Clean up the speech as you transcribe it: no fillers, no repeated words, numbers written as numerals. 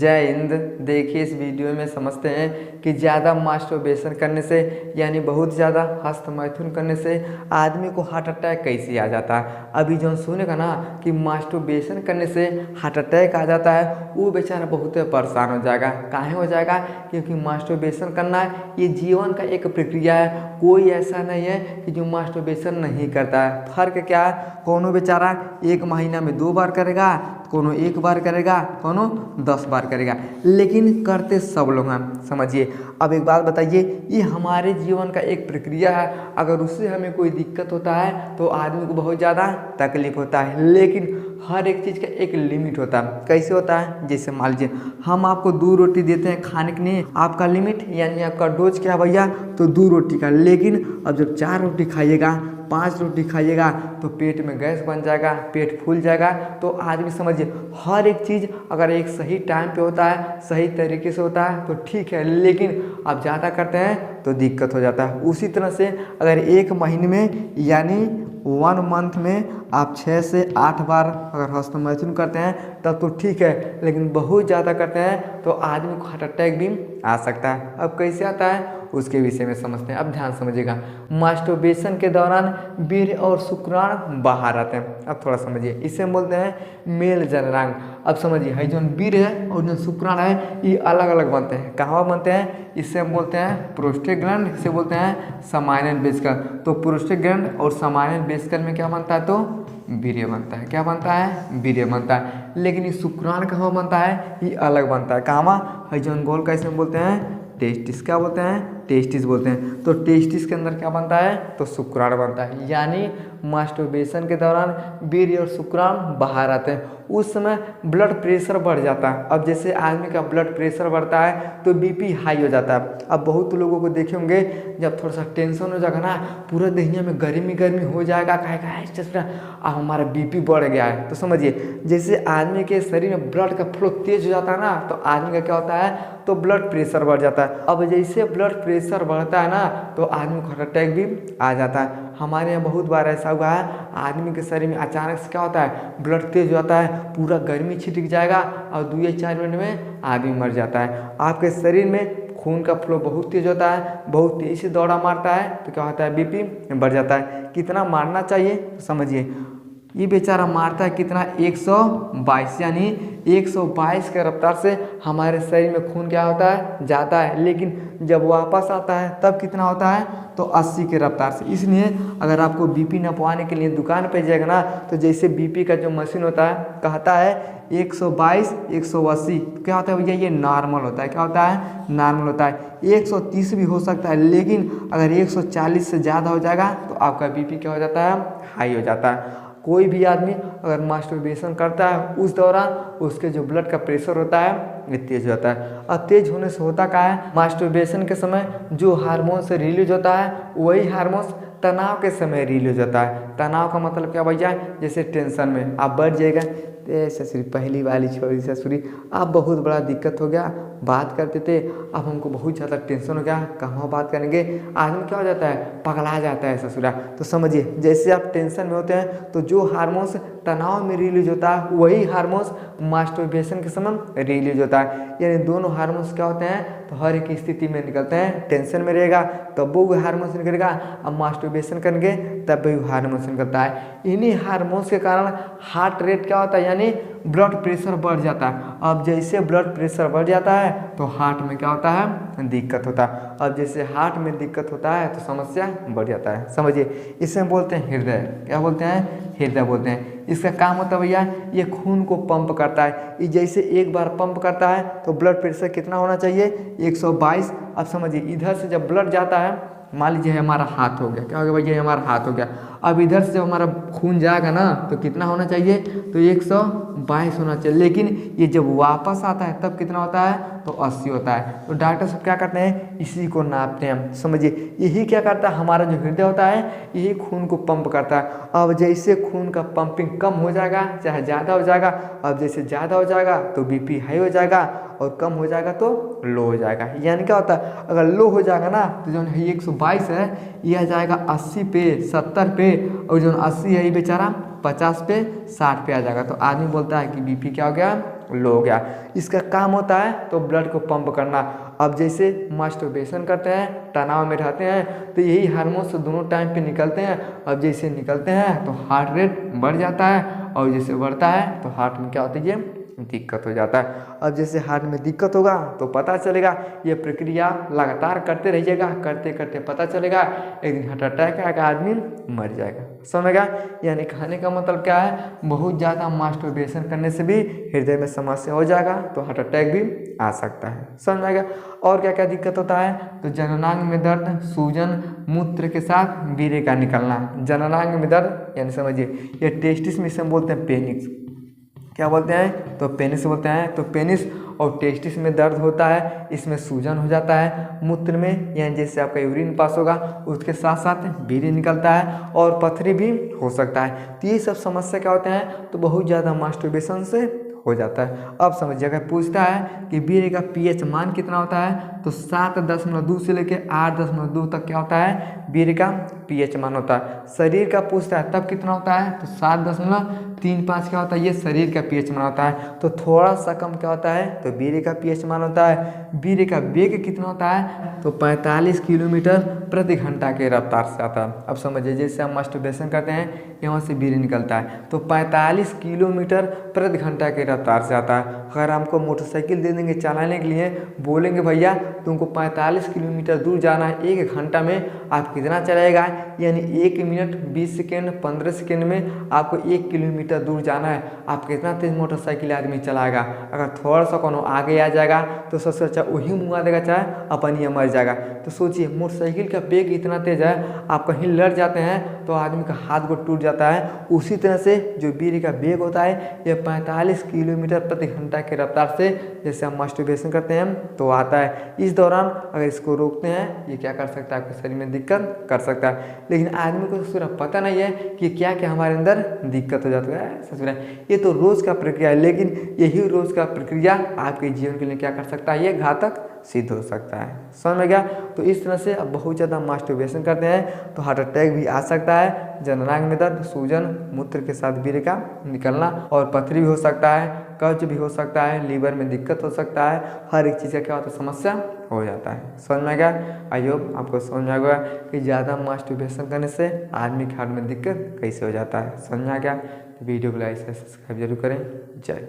जय हिंद। देखिए इस वीडियो में समझते हैं कि ज़्यादा मास्टरबेशन करने से यानी बहुत ज़्यादा हस्तमैथुन करने से आदमी को हार्ट अटैक कैसे आ जाता है। अभी जो सुनेगा ना कि मास्टरबेशन करने से हार्ट अटैक आ जाता है, वो बेचारा बहुत परेशान हो जाएगा। काहे हो जाएगा? क्योंकि मास्टरबेशन करना ये जीवन का एक प्रक्रिया है। कोई ऐसा नहीं है कि जो मास्टरबेशन नहीं करता है। फर्क क्या है? कोनो बेचारा 1 महीना में 2 बार करेगा, कोनो 1 बार करेगा, कोनो 10 बार करेगा, लेकिन करते सब लोग हैं। समझिए। अब एक बात बताइए, ये हमारे जीवन का एक प्रक्रिया है। अगर उससे हमें कोई दिक्कत होता है तो आदमी को बहुत ज़्यादा तकलीफ होता है, लेकिन हर एक चीज़ का एक लिमिट होता है। कैसे होता है? जैसे मान लीजिए हम आपको 2 रोटी देते हैं खाने के लिए, आपका लिमिट यानी आपका डोज क्या भैया? तो 2 रोटी का। लेकिन अब जब 4 रोटी खाइएगा, 5 रोटी खाइएगा तो पेट में गैस बन जाएगा, पेट फूल जाएगा। तो आदमी समझिए, हर एक चीज़ अगर एक सही टाइम पे होता है, सही तरीके से होता है तो ठीक है, लेकिन आप ज़्यादा करते हैं तो दिक्कत हो जाता है। उसी तरह से अगर 1 महीने में यानी 1 मंथ में आप 6 से 8 बार अगर हस्तमैथुन करते हैं तब तो ठीक है, लेकिन बहुत ज़्यादा करते हैं तो आदमी को हार्ट अटैक भी आ सकता है। अब कैसे आता है उसके विषय में समझते हैं। अब ध्यान समझिएगा। मास्टरबेशन के दौरान वीर्य और शुक्राणु बाहर आते हैं। अब थोड़ा समझिए, इसे हम बोलते हैं मेल जननांग। अब समझिए, है जो वीर्य है और जो शुक्राणु है ये अलग अलग बनते हैं। कहाँ बनते हैं? इससे हम बोलते हैं प्रोस्टेट ग्लैंड, इसे बोलते हैं समाइनल वेसिकल। तो प्रोस्टेट ग्लैंड और समाइनल वेसिकल में क्या बनता है? तो वीर्य बनता है। क्या बनता है? वीर्य बनता है। लेकिन ये शुक्राणु कहाँ बनता है? ये अलग बनता है। कहाँ? है जो गोल का इसे हम बोलते हैं टेस्टिस। क्या बोलते हैं? टेस्टिस बोलते हैं। तो टेस्टिस के अंदर क्या बनता है? तो शुक्राणु बनता है। यानी मास्टरबेशन के दौरान वीर्य और शुक्राणु बाहर आते हैं। उस समय ब्लड प्रेशर बढ़ जाता है। अब जैसे आदमी का ब्लड प्रेशर बढ़ता है तो बीपी हाई हो जाता है। अब बहुत लोगों को देखे होंगे, जब थोड़ा सा टेंशन हो जाएगा ना, पूरा देहिया में गर्मी गर्मी हो जाएगा, कहेगा अब हमारा बीपी बढ़ गया है। तो समझिए, जैसे आदमी के शरीर में ब्लड का फ्लो तेज हो जाता है ना, तो आदमी का क्या होता है? तो ब्लड प्रेशर बढ़ जाता है। अब जैसे ब्लड प्रेशर बढ़ता है ना, तो आदमी को हार्ट अटैक भी आ जाता है। हमारे यहाँ बहुत बार ऐसा हुआ है, आदमी के शरीर में अचानक से क्या होता है? ब्लड तेज हो जाता है, पूरा गर्मी छिटक जाएगा और 2 या 4 मिनट में आदमी मर जाता है। आपके शरीर में खून का फ्लो बहुत तेज होता है, बहुत तेज से दौड़ा मारता है, तो क्या होता है? बीपी बढ़ जाता है। कितना मारना चाहिए? तो समझिए, ये बेचारा मारता है कितना? 122, यानी 122 के रफ्तार से हमारे शरीर में खून क्या होता है? जाता है। लेकिन जब वापस आता है तब कितना होता है? तो 80 के रफ्तार से। इसलिए अगर आपको बीपी नपवाने के लिए दुकान पे जाएगा ना, तो जैसे बीपी का जो मशीन होता है कहता है 122, 180, क्या होता है भैया? ये नॉर्मल होता है। क्या होता है? नॉर्मल होता है। 130 भी हो सकता है, लेकिन अगर 140 से ज़्यादा हो जाएगा तो आपका बीपी क्या हो जाता है? हाई हो जाता है। कोई भी आदमी अगर मास्टरबेशन करता है उस दौरान उसके जो ब्लड का प्रेशर होता है ये तेज होता है। और तेज होने से होता क्या है? मास्टरबेशन के समय जो हार्मोन से रिलीज होता है वही हार्मोन तनाव के समय रिलीज होता है। तनाव का मतलब क्या भैया? जैसे टेंशन में आप बढ़ जाएगा, ससुरी पहली वाली छोरी ससुरी आप बहुत बड़ा दिक्कत हो गया, बात करते थे, अब हमको बहुत ज़्यादा टेंशन हो गया, कहाँ बात करेंगे? आदमी क्या हो जाता है? पगला जाता है ससुरा। तो समझिए, जैसे आप टेंशन में होते हैं तो जो हार्मोन्स तनाव में रिलीज होता है वही हार्मोन्स मास्टरबेशन के समय रिलीज होता है। यानी दोनों हार्मोन्स क्या होते हैं? तो हर एक स्थिति में निकलते हैं। टेंशन में रहेगा तब वो हार्मोन्स निकलेगा, अब मास्टरबेशन करेंगे तब भी हार्मोन्स निकलता है। इन्हीं हार्मोन्स के कारण हार्ट रेट क्या होता है? यानी ब्लड प्रेशर बढ़ जाता है। अब जैसे ब्लड प्रेशर बढ़ जाता है तो हार्ट में क्या होता है? दिक्कत होता है। अब जैसे हार्ट में दिक्कत होता है तो समस्या बढ़ जाता है। समझिए, इसे हम बोलते हैं हृदय। क्या बोलते हैं? हृदय बोलते हैं। इसका काम होता है भैया, ये खून को पंप करता है। ये जैसे एक बार पंप करता है तो ब्लड प्रेशर कितना होना चाहिए? 122। अब समझिए, इधर से जब ब्लड जाता है, मान लीजिए हमारा हाथ हो गया, क्या हो गया भैया? हमारा हाथ हो गया। अब इधर से जब हमारा खून जाएगा ना तो कितना होना चाहिए? तो 122 होना चाहिए। लेकिन ये जब वापस आता है तब कितना होता है? तो 80 होता है। तो डॉक्टर सब क्या करते हैं? इसी को नापते हैं। समझिए, यही क्या करता है? हमारा जो हृदय होता है यही खून को पंप करता है। अब जैसे खून का पंपिंग कम हो जाएगा चाहे ज़्यादा हो जाएगा, अब जैसे ज़्यादा हो जाएगा तो बीपी हाई हो जाएगा और कम हो जाएगा तो लो हो जाएगा। यानी क्या होता है? अगर लो हो जाएगा ना तो जो 122 है ये आ जाएगा 80 पे, 70 पे, और जो 80 है ये बेचारा 50 पे, 60 पे आ जाएगा। तो आदमी बोलता है कि बीपी क्या हो गया? लो हो गया। इसका काम होता है तो ब्लड को पंप करना। अब जैसे मास्टरबेशन करते हैं, तनाव में रहते हैं, तो यही हार्मोन्स दोनों टाइम पे निकलते हैं। अब जैसे निकलते हैं तो हार्ट रेट बढ़ जाता है, और जैसे बढ़ता है तो हार्ट में क्या होती है, दिक्कत हो जाता है। अब जैसे हार्ट में दिक्कत होगा तो पता चलेगा, ये प्रक्रिया लगातार करते रहिएगा, करते करते पता चलेगा एक दिन हार्ट अटैक आएगा, आदमी मर जाएगा। समझेगा? यानी कहने का मतलब क्या है, बहुत ज़्यादा मास्टरबेशन करने से भी हृदय में समस्या हो जाएगा तो हार्ट अटैक भी आ सकता है। समझ आएगा? और क्या क्या दिक्कत होता है, तो जननांग में दर्द, सूजन, मूत्र के साथ वीर्य का निकलना। जननांग में दर्द यानी समझिए ये टेस्टिस में से हम बोलते हैं पेनिस, क्या बोलते हैं, तो पेनिस बोलते हैं। तो पेनिस और टेस्टिस में दर्द होता है, इसमें सूजन हो जाता है। मूत्र में यानी जैसे आपका यूरिन पास होगा उसके साथ साथ वीर्य निकलता है, और पथरी भी हो सकता है। तो ये सब समस्या क्या होते हैं, तो बहुत ज़्यादा मास्टरबेशन से हो जाता है। अब समझिए, अगर पूछता है कि वीर्य का पीएच मान कितना होता है, तो 7.2 से लेकर 8.2 तक क्या होता है, वीर्य का पीएच मान होता है। शरीर का पूछता है तब कितना होता है, तो 7.35 क्या होता है, ये शरीर का पीएच मान होता है। तो थोड़ा सा कम क्या होता है, तो वीर्य का पीएच मान होता है। वीर्य का वेग कितना होता है, तो 45 किलोमीटर प्रति घंटा के रफ्तार से आता है। अब समझिए, जैसे हम मास्टरबेशन करते हैं, यहाँ से वीर्य निकलता है तो 45 किलोमीटर प्रति घंटा के रफ्तार से आता है। अगर हमको मोटरसाइकिल दे देंगे चलाने के लिए, बोलेंगे भैया तुमको 45 किलोमीटर दूर जाना है 1 घंटा में, आप कितना चलाएगा, यानी 1 मिनट 20 सेकेंड 15 सेकेंड में आपको 1 किलोमीटर दूर जाना है, आप कितना तेज मोटरसाइकिल आदमी चलाएगा। अगर थोड़ा सा कोनो आगे आ जाएगा तो सबसे अच्छा वही मुँगा देगा, चाहे अपन ही मर जाएगा। तो सोचिए, मोटरसाइकिल का वेग इतना तेज है, आप कहीं लड़ जाते हैं तो आदमी का हाथ को टूट जाता है। उसी तरह से जो वीर्य का वेग होता है, यह 45 किलोमीटर प्रति घंटा के रफ्तार से जैसे हम मास्टरबेशन करते हैं तो आता है। इस दौरान अगर इसको रोकते हैं, ये क्या कर सकता है, आपके शरीर में दिक्कत कर सकता है। लेकिन आदमी को सिर्फ पता नहीं है कि क्या क्या हमारे अंदर दिक्कत हो जाता है। सच में ये तो रोज़ का प्रक्रिया है, लेकिन यही रोज़ का प्रक्रिया आपके जीवन के लिए क्या कर सकता है, ये घातक सिद्ध हो सकता है। समझ में गया? तो इस तरह से अब बहुत ज़्यादा मास्टरबेशन करते हैं तो हार्ट अटैक भी आ सकता है, जननांग में दर्द, सूजन, मूत्र के साथ वीर्य का निकलना, और पथरी भी हो सकता है, कब्ज भी हो सकता है, लीवर में दिक्कत हो सकता है। हर एक चीज़ का क्या होता है, समस्या हो जाता है। समझ में गया? आई होप आपको समझ में आएगा कि ज़्यादा मास्टरबेशन करने से आदमी के हार्ट में दिक्कत कैसे हो जाता है। समझ में आ गया? वीडियो को लाइक सब्सक्राइब जरूर करें। जय।